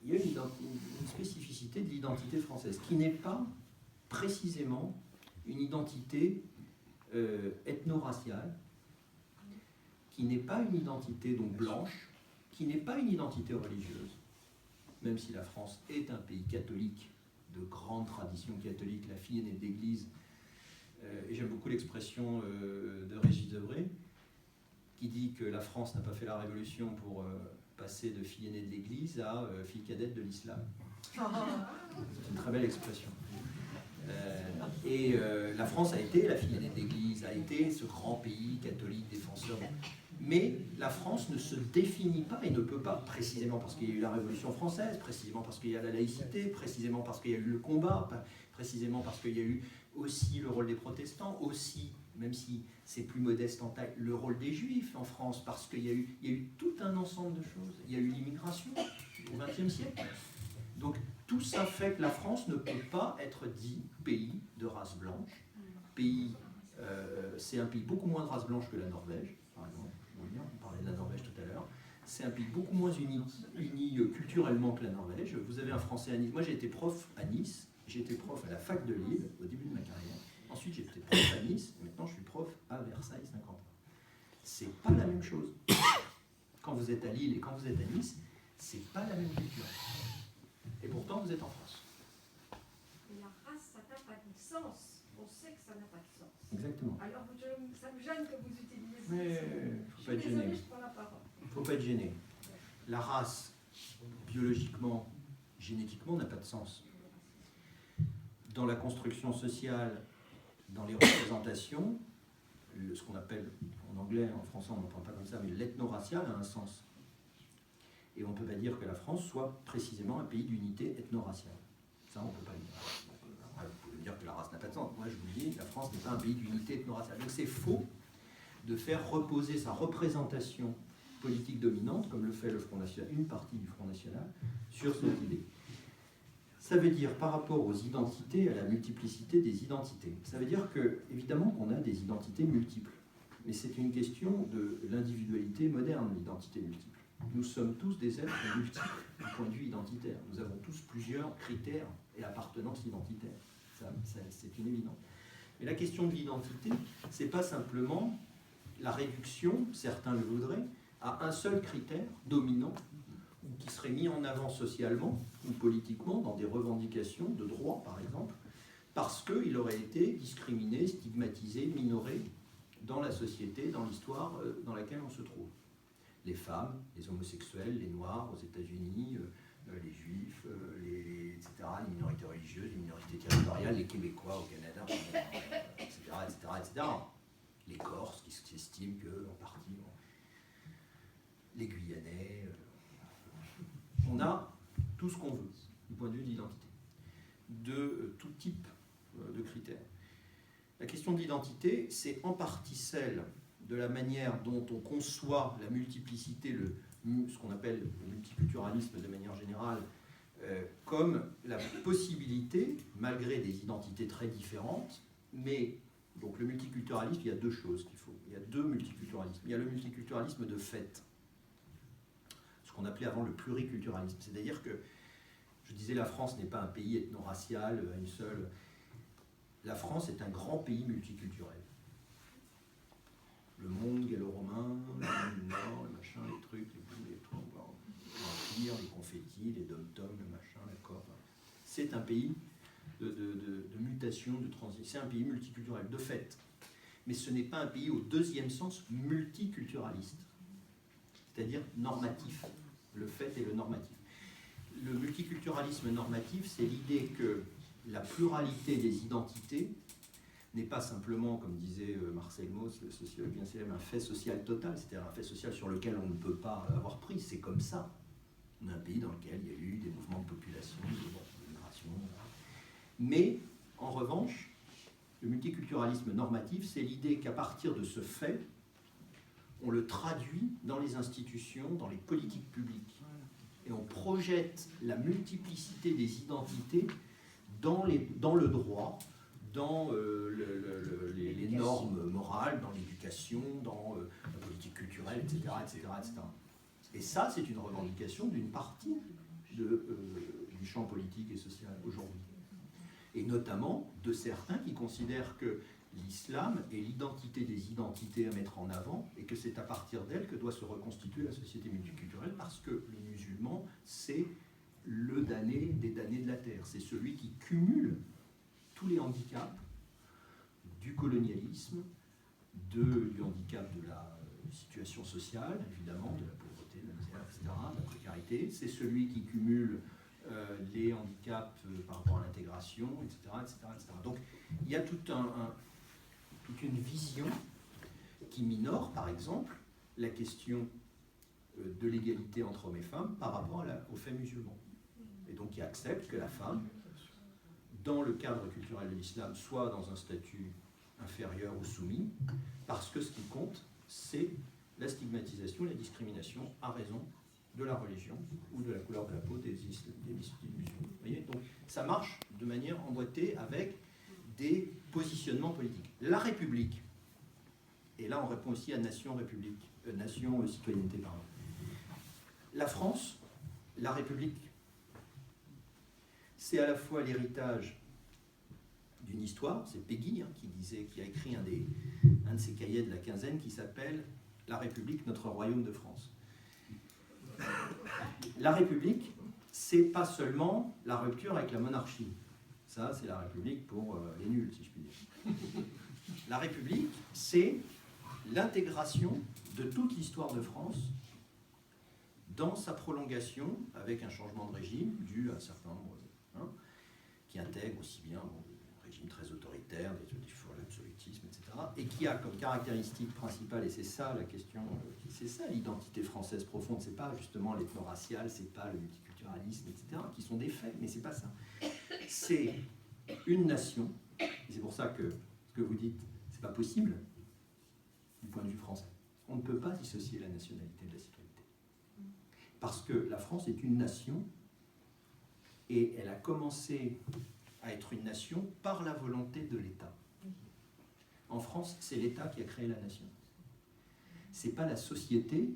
il y a une spécificité de l'identité française, qui n'est pas précisément une identité ethno-raciale, qui n'est pas une identité donc blanche, qui n'est pas une identité religieuse, même si la France est un pays catholique, de grande tradition catholique, la fille aînée de l'Église, et j'aime beaucoup l'expression de Régis Debray, qui dit que la France n'a pas fait la révolution pour passer de fille aînée de l'Église à fille cadette de l'islam. C'est une très belle expression. La France a été la fille aînée de l'Église, a été ce grand pays catholique défenseur. Mais la France ne se définit pas et ne peut pas, précisément parce qu'il y a eu la Révolution française, précisément parce qu'il y a la laïcité, précisément parce qu'il y a eu le combat, précisément parce qu'il y a eu aussi le rôle des protestants, aussi, même si c'est plus modeste en taille, le rôle des juifs en France, parce qu'il y a eu tout un ensemble de choses. Il y a eu l'immigration au XXe siècle. Donc tout ça fait que la France ne peut pas être dit pays de race blanche. C'est un pays beaucoup moins de race blanche que la Norvège, par exemple. On parlait de la Norvège tout à l'heure. C'est un pays beaucoup moins uni culturellement que la Norvège. Vous avez un Français à Nice. Moi, j'ai été prof à Nice. J'ai été prof à la fac de Lille au début de ma carrière. Ensuite, j'ai été prof à Nice. Et maintenant, je suis prof à Versailles, Saint-Quentin. C'est pas la même chose. Quand vous êtes à Lille et quand vous êtes à Nice, c'est pas la même culture. Et pourtant, vous êtes en France. Mais la race, ça n'a pas de sens. On sait que ça n'a pas de sens. Exactement. Alors, ça me gêne que vous utilisiez ça. Mais il ne faut pas être gêné. Je prends la parole. Il ne faut pas être gêné. La race, biologiquement, génétiquement, n'a pas de sens. Dans la construction sociale, dans les représentations, ce qu'on appelle, en anglais, en français on n'en parle pas comme ça, mais l'ethno-racial a un sens. Et on ne peut pas dire que la France soit précisément un pays d'unité ethno-raciale. Ça, on ne peut pas le dire. Vous pouvez dire que la race n'a pas de sens. Moi, je vous dis, la France n'est pas un pays d'unité ethno-raciale. Donc c'est faux de faire reposer sa représentation politique dominante, comme le fait le Front National, une partie du Front National, sur cette idée. Ça veut dire, par rapport aux identités, à la multiplicité des identités, ça veut dire que, évidemment, qu'on a des identités multiples. Mais c'est une question de l'individualité moderne, l'identité multiple. Nous sommes tous des êtres multiples du point de vue identitaire. Nous avons tous plusieurs critères et appartenances identitaires. C'est une évidence. Mais la question de l'identité, ce n'est pas simplement la réduction, certains le voudraient, à un seul critère dominant, ou qui serait mis en avant socialement ou politiquement dans des revendications de droit, par exemple, parce qu'il aurait été discriminé, stigmatisé, minoré dans la société, dans l'histoire dans laquelle on se trouve. Les femmes, les homosexuels, les noirs aux États-Unis, les juifs, etc., les minorités religieuses, les minorités territoriales, les Québécois au Canada, etc., etc., etc. Les Corses qui s'estiment qu'en partie, les Guyanais, on a tout ce qu'on veut du point de vue de l'identité, de tout type de critères. La question de l'identité, c'est en partie celle de la manière dont on conçoit la multiplicité, ce qu'on appelle le multiculturalisme de manière générale, comme la possibilité, malgré des identités très différentes, mais donc le multiculturalisme, il y a deux choses qu'il faut. Il y a deux multiculturalismes. Il y a le multiculturalisme de fait, ce qu'on appelait avant le pluriculturalisme. C'est-à-dire que, je disais, la France n'est pas un pays ethno-racial, une seule. La France est un grand pays multiculturel. Le monde gallo-romain, le monde du Nord, le machin, les trucs, l'Empire, les confettis, les dom-toms, le machin, la corde. C'est un pays de mutation, de transition. C'est un pays multiculturel, de fait. Mais ce n'est pas un pays au deuxième sens multiculturaliste, c'est-à-dire normatif. Le fait et le normatif. Le multiculturalisme normatif, c'est l'idée que la pluralité des identités n'est pas simplement, comme disait Marcel Mauss, le sociologue bien célèbre, un fait social total, c'est-à-dire un fait social sur lequel on ne peut pas avoir prise. C'est comme ça. On a un pays dans lequel il y a eu des mouvements de population, de migration. Mais, en revanche, le multiculturalisme normatif, c'est l'idée qu'à partir de ce fait, on le traduit dans les institutions, dans les politiques publiques. Et on projette la multiplicité des identités dans le droit, dans les normes morales, dans l'éducation, dans la politique culturelle, etc., etc., etc. Et ça, c'est une revendication d'une partie du champ politique et social aujourd'hui. Et notamment de certains qui considèrent que l'islam est l'identité des identités à mettre en avant et que c'est à partir d'elle que doit se reconstituer la société multiculturelle, parce que le musulman, c'est le damné des damnés de la terre. C'est celui qui cumule tous les handicaps du colonialisme, du handicap de la situation sociale, évidemment, de la pauvreté, de la misère, etc., de la précarité. C'est celui qui cumule les handicaps par rapport à l'intégration, etc., etc., etc. Donc, il y a toute une vision qui minore, par exemple, la question de l'égalité entre hommes et femmes par rapport aux faits musulmans. Et donc, qui accepte que la femme, dans le cadre culturel de l'islam, soit dans un statut inférieur ou soumis, parce que ce qui compte, c'est la stigmatisation, la discrimination à raison de la religion ou de la couleur de la peau des musulmans. Vous voyez ? Donc, ça marche de manière emboîtée avec des positionnements politiques. La République, et là on répond aussi à nation, citoyenneté, pardon. La France, la République, c'est à la fois l'héritage d'une histoire, c'est Péguy qui a écrit un de ses cahiers de la quinzaine qui s'appelle « La République, notre royaume de France ». La République, c'est pas seulement la rupture avec la monarchie. Ça, c'est la République pour les nuls, si je puis dire. La République, c'est l'intégration de toute l'histoire de France dans sa prolongation, avec un changement de régime dû à un certain nombre, qui intègre aussi bien des régimes très autoritaires, l'absolutisme, etc., et qui a comme caractéristique principale, et c'est ça la question, c'est ça l'identité française profonde, c'est pas justement l'ethno-racial, c'est pas le multiculturalisme, etc., qui sont des faits, mais c'est pas ça. C'est une nation, et c'est pour ça que ce que vous dites, c'est pas possible du point de vue français. On ne peut pas dissocier la nationalité de la citoyenneté. Parce que la France est une nation, et elle a commencé à être une nation par la volonté de l'État. En France, c'est l'État qui a créé la nation. C'est pas la société,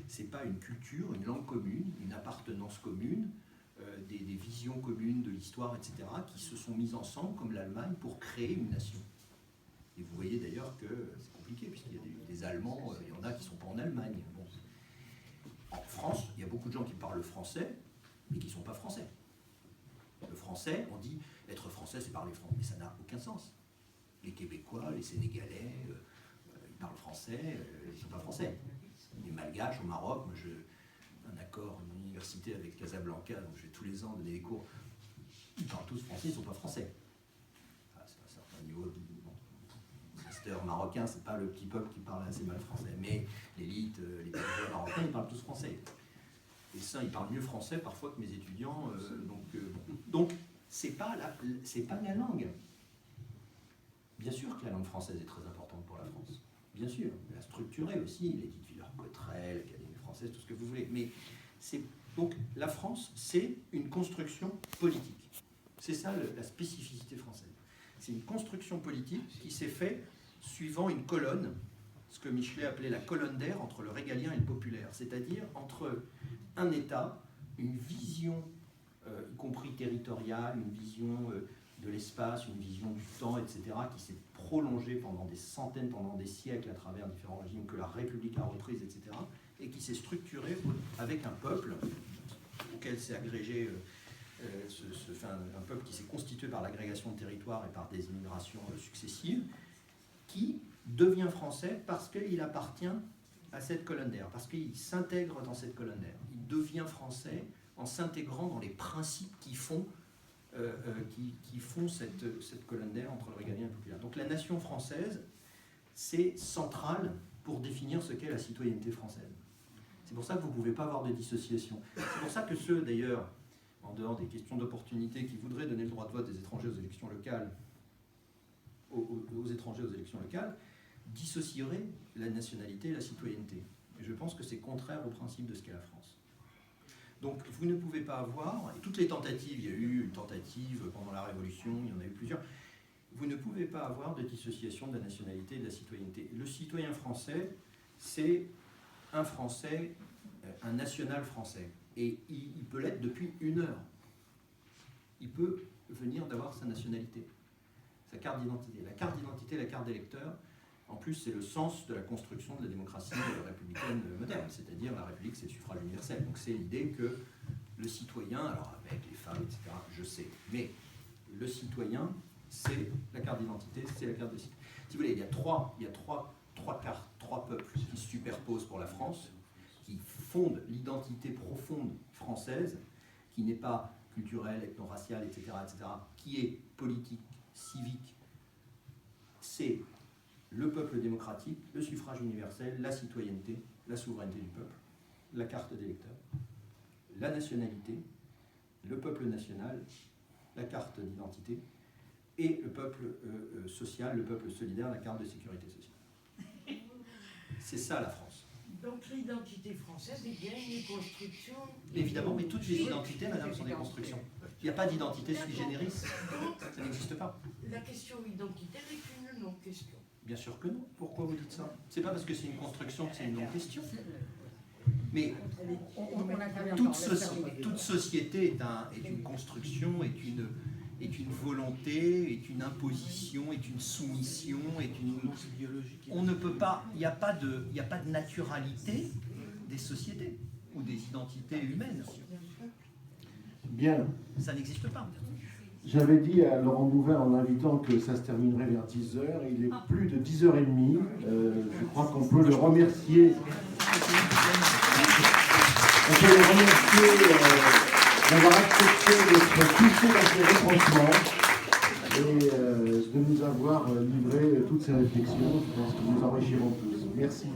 c'est pas une culture, une langue commune, une appartenance commune, des visions communes de l'histoire, etc., qui se sont mises ensemble, comme l'Allemagne, pour créer une nation. Et vous voyez d'ailleurs que c'est compliqué, puisqu'il y a des Allemands, il y en a qui ne sont pas en Allemagne. Bon. En France, il y a beaucoup de gens qui parlent français, mais qui ne sont pas français. Le français, on dit, être français, c'est parler français, mais ça n'a aucun sens. Les Québécois, les Sénégalais, ils parlent français, ils ne sont pas français. Les Malgaches au Maroc, moi un accord, une université avec Casablanca, donc je vais tous les ans donner des cours, ils parlent tous français, ils ne sont pas français. Enfin, c'est un certain niveau de master marocain, c'est pas le petit peuple qui parle assez mal français, mais l'élite, les paysans marocains, ils parlent tous français. Et ça, ils parlent mieux français parfois que mes étudiants, donc c'est pas la langue. Bien sûr que la langue française est très importante pour la France. Bien sûr, elle a structuré aussi, l'Édith Villers-Cotterêts, l'Académie française, tout ce que vous voulez. Mais donc la France, c'est une construction politique. C'est ça la spécificité française. C'est une construction politique qui s'est faite suivant une colonne, ce que Michelet appelait la colonne d'air entre le régalien et le populaire, c'est-à-dire entre un État, une vision, y compris territoriale, une vision de l'espace, une vision du temps, etc., qui s'est prolongée pendant des centaines, pendant des siècles à travers différents régimes que la République a reprises, etc., et qui s'est structurée avec un peuple auquel s'est agrégé, un peuple qui s'est constitué par l'agrégation de territoires et par des immigrations successives, qui devient français parce qu'il appartient à cette colonne d'air, parce qu'il s'intègre dans cette colonne d'air. Il devient français en s'intégrant dans les principes qui font cette colonne d'air entre le régalien et le populaire. Donc la nation française, c'est central pour définir ce qu'est la citoyenneté française. C'est pour ça que vous ne pouvez pas avoir de dissociation. C'est pour ça que ceux, d'ailleurs, en dehors des questions d'opportunité, qui voudraient donner le droit de vote des étrangers aux élections locales, aux étrangers aux élections locales, dissocieraient la nationalité et la citoyenneté. Et je pense que c'est contraire au principe de ce qu'est la France. Donc vous ne pouvez pas avoir, et toutes les tentatives, il y a eu une tentative pendant la Révolution, il y en a eu plusieurs, vous ne pouvez pas avoir de dissociation de la nationalité et de la citoyenneté. Le citoyen français, c'est un Français un national français. Et il peut l'être depuis 1 heure. Il peut venir d'avoir sa nationalité, sa carte d'identité. La carte d'identité, la carte d'électeur, en plus, c'est le sens de la construction de la démocratie républicaine moderne. C'est-à-dire, la République, c'est le suffrage universel. Donc c'est l'idée que le citoyen, alors avec les femmes, etc., je sais, mais le citoyen, c'est la carte d'identité, c'est la carte de citoyen. Si vous voulez, il y a trois cartes, 3 peuples qui se superposent pour la France, qui fondent l'identité profonde française, qui n'est pas culturelle, ethno-raciale, etc., qui est politique, civique. C'est le peuple démocratique, le suffrage universel, la citoyenneté, la souveraineté du peuple, la carte d'électeur, la nationalité, le peuple national, la carte d'identité, et le peuple social, le peuple solidaire, la carte de sécurité sociale. C'est ça la France. Donc l'identité française est bien une construction... Évidemment, mais toutes les identités, madame, sont des constructions. Il n'y a pas d'identité sui generis, ça n'existe pas. La question identitaire est une non-question. Bien sûr que non. Pourquoi vous dites ça? C'est pas parce que c'est une construction que c'est une non-question. Mais toute société est une construction, est une volonté, est une imposition, est une soumission, on ne peut pas, il n'y a pas de naturalité des sociétés ou des identités humaines. Bien. Ça n'existe pas. J'avais dit à Laurent Bouvin en l'invitant que ça se terminerait vers 10h. Il est plus de 10h30. Je crois qu'on peut le remercier. On peut le remercier d'avoir accepté d'être touché dans ses retranchements et de nous avoir livré toutes ces réflexions. Je pense que nous enrichirons tous. Merci.